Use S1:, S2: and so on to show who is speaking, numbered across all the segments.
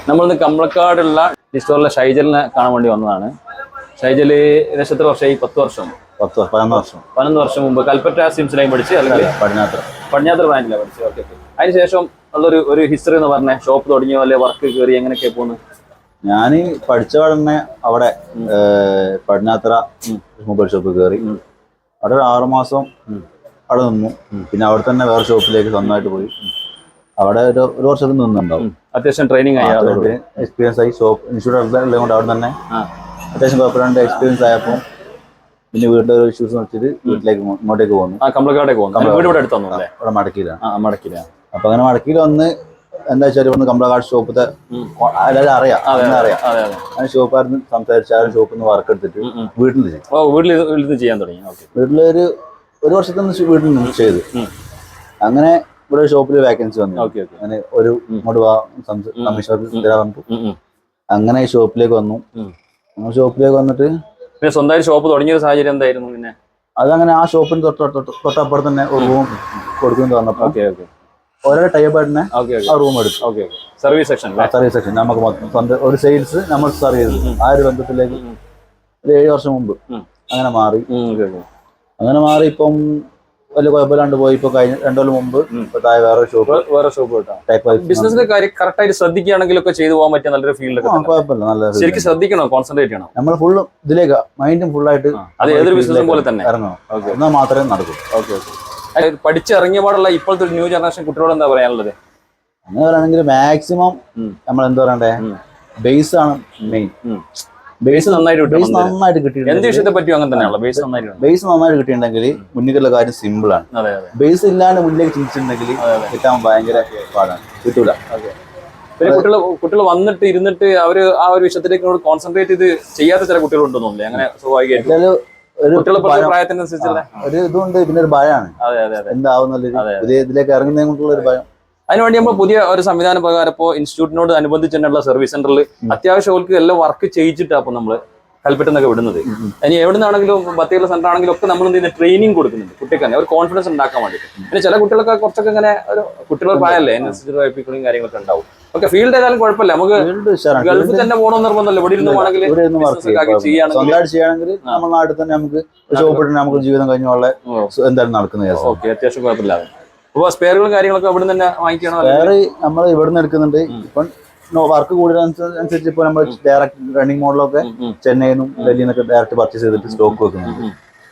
S1: നമ്മളിന്ന് കമ്പളക്കാടുള്ള ഡിസ്റ്റോറിലെ ഷൈജലിനെ കാണാൻ വേണ്ടി വന്നതാണ്. ഷൈജല് ഏകദേശം എത്ര വർഷമായി? 10 വർഷം 11 വർഷം മുമ്പ് കൽപ്പറ്റ സിംസ് ലൈൻ പഠിച്ച്, അല്ലെങ്കിൽ പടിഞ്ഞാത്ര ബ്രാഞ്ചിലാണ് പഠിച്ചത്. ഓക്കെ. അതിനുശേഷം ഉള്ളൊരു ഹിസ്റ്ററി എന്ന് പറഞ്ഞ ഷോപ്പ് തുടങ്ങിയോ, അല്ലെ വർക്ക് കയറി എങ്ങനെയൊക്കെ പോകുന്നു?
S2: ഞാൻ പഠിച്ച പാടന്നെ അവിടെ പടിഞ്ഞാത്ര മൊബൈൽ ഷോപ്പ് കയറി. അവിടെ ഒരു 6 മാസം അവിടെ നിന്നു. പിന്നെ അവിടെ തന്നെ വേറെ ഷോപ്പിലേക്ക് സ്വന്തമായിട്ട് പോയി. അവിടെ ഒരു വർഷത്തിൽ നിന്നുണ്ടാവും.
S1: അത്യാവശ്യം ട്രെയിനിങ് ആയി,
S2: എക്സ്പീരിയൻസ് ആയി. ഷോപ്പ് ഇൻസ്റ്റിറ്റ്യൂട്ട് ഉള്ളത് കൊണ്ട് അവിടെ തന്നെ അത്യാവശ്യം കുഴപ്പമില്ലാണ്ട് എക്സ്പീരിയൻസ് ആയപ്പോൾ പിന്നെ വീട്ടിലെ ഒരു ഇഷ്യൂസ് വെച്ചിട്ട് ഇങ്ങോട്ടേക്ക് പോകുന്നു.
S1: കമ്പളക്കാടേക്ക് പോകുന്നു. വീട് ഇവിടെ അടുത്തു ഇവിടെ
S2: മടക്കിയിലാണ്. അപ്പൊ അങ്ങനെ മടക്കിയിൽ വന്ന് എന്താ വെച്ചാൽ ഇവിടുന്ന് കമ്പളക്കാട് ഷോപ്പത്തെ എല്ലാവരും അറിയാം. അങ്ങനെ ഷോപ്പുകാരന് സംസാരിച്ചാലും ഷോപ്പിൽ നിന്ന് വർക്ക് എടുത്തിട്ട് വീട്ടിൽ
S1: ചെയ്യാൻ തുടങ്ങി.
S2: വീട്ടിലൊരു വർഷത്തിന് വീട്ടിൽ നിന്ന് ചെയ്തു. അങ്ങനെ ഇവിടെ ഷോപ്പിൽ വേക്കൻസി വന്നു. അങ്ങനെ ഒരു അങ്ങനെ ഷോപ്പിലേക്ക് വന്നു. ഷോപ്പിലേക്ക് വന്നിട്ട്
S1: സ്വന്തമായിട്ട് ഷോപ്പ് തുടങ്ങിയ സാഹചര്യം എന്തായിരുന്നു? പിന്നെ
S2: അതങ്ങനെ ആ ഷോപ്പിന് തൊട്ടപ്പുറത്ത് തന്നെ ഒരു റൂം കൊടുക്കുന്നു പറഞ്ഞപ്പോൾ ഓരോ ടൈപ്പായിട്ട് ആ റൂം എടുത്തു.
S1: സർവീസ് സെക്ഷൻ
S2: നമുക്ക് മൊത്തം ഒരു സെയിൽസ് നമ്മൾ സർവീസ് ആ ഒരു ബന്ധത്തിലേക്ക് ഒരു 7 വർഷം മുമ്പ് അങ്ങനെ മാറി. ഇപ്പം വലിയ കുഴപ്പമില്ലാണ്ട് പോയി. ഇപ്പൊ കഴിഞ്ഞ 2 കൊല്ലം മുമ്പ് വേറെ ഷോപ്പ്
S1: ബിസിനസിന്റെ കാര്യം കറക്റ്റ് ആയിട്ട് ശ്രദ്ധിക്കുകയാണെങ്കിലൊക്കെ ചെയ്തു പോകാൻ പറ്റിയ നല്ലൊരു ഫീൽഡ്.
S2: കുഴപ്പമില്ല, നല്ല
S1: ശരിക്കും ശ്രദ്ധിക്കണം, കോൺസെൻട്രേറ്റ് ചെയ്യണം.
S2: നമ്മൾ ഫുള്ളും ഇതിലേക്ക് മൈൻഡും ഫുള്ളായിട്ട്
S1: അത് ഏതൊരു ബിസിനസ് പോലെ തന്നെ
S2: ഇറങ്ങണം. എന്നാൽ മാത്രമേ നടക്കൂ.
S1: പഠിച്ചിറങ്ങിയ പാടുള്ള ഇപ്പോഴത്തെ ന്യൂ ജനറേഷൻ കുട്ടികളോട് എന്താ പറയാനുള്ളത്?
S2: അങ്ങനെ പറയുകയാണെങ്കിൽ മാക്സിമം നമ്മൾ എന്താ പറയണ്ടേ, ബേസ് ആണ് മെയിൻ.
S1: ബേസ് നന്നായിട്ട്
S2: കിട്ടിയിട്ടുണ്ട്.
S1: എന്ത് വിഷയത്തെ പറ്റിയും അങ്ങനെ തന്നെയാണല്ലോ.
S2: ബേസ് നന്നായിട്ട് കിട്ടിയിട്ടുണ്ടെങ്കിൽ മുന്നിലുള്ള കാര്യം സിമ്പിൾ ആണ്. ബേസ് ഇല്ലാണ്ട് മുന്നിലേക്ക് ചിന്തിച്ചിട്ടുണ്ടെങ്കിൽ കിട്ടാൻ ഭയങ്കര പാടാണ്, കിട്ടൂല.
S1: പിന്നെ കുട്ടികൾ വന്നിട്ട് ഇരുന്നിട്ട് അവര് ആ ഒരു വിഷയത്തിലേക്ക് കോൺസെൻട്രേറ്റ് ചെയ്ത് ചെയ്യാത്ത ചില കുട്ടികളുണ്ടെന്നല്ലേ? അങ്ങനെ സ്വാഭാവികമായിട്ട് പ്രായത്തിനനുസരിച്ചുള്ള
S2: ഒരു ഇതുകൊണ്ട്. പിന്നെ ഒരു ഭയമാണ് എന്താവുന്ന ഇതിലേക്ക് ഇറങ്ങുന്നതിനെ കൊണ്ടുള്ള ഒരു ഭയം.
S1: അതിനുവേണ്ടി നമ്മൾ പുതിയ ഒരു സംവിധാന പ്രകാരം ഇപ്പോൾ ഇൻസ്റ്റിറ്റ്യൂട്ടിനോട് അനുബന്ധിച്ചുള്ള സർവീസ് സെന്ററിൽ അത്യാവശ്യം അവർക്ക് എല്ലാം വർക്ക് ചെയ്യിച്ചിട്ടാണ് അപ്പോൾ നമ്മൾ കൽപ്പറ്റന്നൊക്കെ വിടുന്നത്. ഇനി എവിടെ നിന്നാണെങ്കിലും ബത്തേരിയുള്ള സെന്റർ ആണെങ്കിലും ഒക്കെ നമ്മൾ എന്ത് ചെയ്യുന്നത്, ട്രെയിനിങ് കൊടുക്കുന്നുണ്ട് കുട്ടിക്ക് തന്നെ ഒരു കോൺഫിഡൻസ് ഉണ്ടാക്കാൻ വേണ്ടിയിട്ട്. പിന്നെ ചില കുട്ടികളൊക്കെ കുറച്ചൊക്കെ ഇങ്ങനെ ഒരു കുട്ടികളുടെ പ്രായമല്ലേ, അതിനനുസരിച്ച് വായ്പിക്കുകയും കാര്യങ്ങളൊക്കെ ഉണ്ടാവും. ഓക്കെ, ഫീൽഡ് ഏതായാലും കുഴപ്പമില്ല. നമുക്ക് ഗൾഫിൽ തന്നെ പോകണമെന്ന് നിർബന്ധമല്ല. ഇവിടെ ഇരുന്ന് വേണമെങ്കിൽ
S2: ചെയ്യുകയാണെങ്കിൽ നമ്മുടെ നാട്ടിൽ തന്നെ നമുക്ക് നമുക്ക് ജീവിതം കഴിഞ്ഞുള്ള എന്തായാലും നടക്കുന്നത്.
S1: ഓക്കെ, അത്യാവശ്യം കുഴപ്പമില്ലാതെ. അപ്പോൾ സ്പെയറുകളും കാര്യങ്ങളൊക്കെ ഇവിടെ തന്നെ വാങ്ങിക്കണം.
S2: സ്പെയർ നമ്മൾ ഇവിടെ നിന്ന് എടുക്കുന്നുണ്ട്. ഇപ്പം വർക്ക് കൂടുന്നതനുസരിച്ച് ഇപ്പോൾ നമ്മൾ ഡയറക്റ്റ് റണ്ണിങ് മോഡലൊക്കെ ചെന്നൈയിൽ നിന്നും ഡൽഹിയിൽ നിന്നൊക്കെ ഡയറക്റ്റ് പർച്ചേസ് ചെയ്തിട്ട് സ്റ്റോക്ക് വെക്കുന്നുണ്ട്.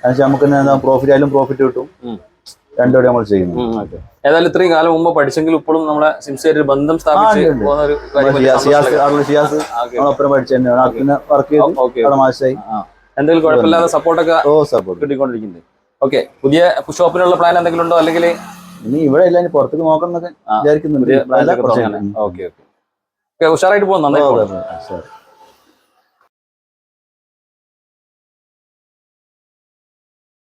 S2: എന്നുവെച്ചാൽ നമുക്ക് എന്താ പ്രോഫിറ്റ് ആയാലും പ്രോഫിറ്റ് കിട്ടും. രണ്ടോടെ നമ്മൾ ചെയ്യുന്നു.
S1: ഏതായാലും ഇത്രയും കാലം മുമ്പ് പഠിച്ചെങ്കിൽ ഇപ്പോഴും നമ്മളെ സിംസിയായിട്ട് ബന്ധം സ്ഥാപിച്ച്
S2: നമ്മളൊപ്പം പഠിച്ചു തന്നെയാണ് വർക്ക് ചെയ്ത് മാസമായി.
S1: എന്തെങ്കിലും കുഴപ്പമില്ലാതെ സപ്പോർട്ടൊക്കെ കിട്ടിക്കൊണ്ടിരിക്കുന്നുണ്ട്. ഓക്കെ, പുതിയ ഷോപ്പിനുള്ള പ്ലാൻ എന്തെങ്കിലും ഉണ്ടോ? അല്ലെങ്കിൽ
S2: ഇനി ഇവിടെ ഇല്ല, പുറത്തേക്ക് നോക്കണം എന്നൊക്കെ വിചാരിക്കുന്നുണ്ട്.
S1: ഓക്കെ, ഉഷാറായിട്ട് പോകുന്നു.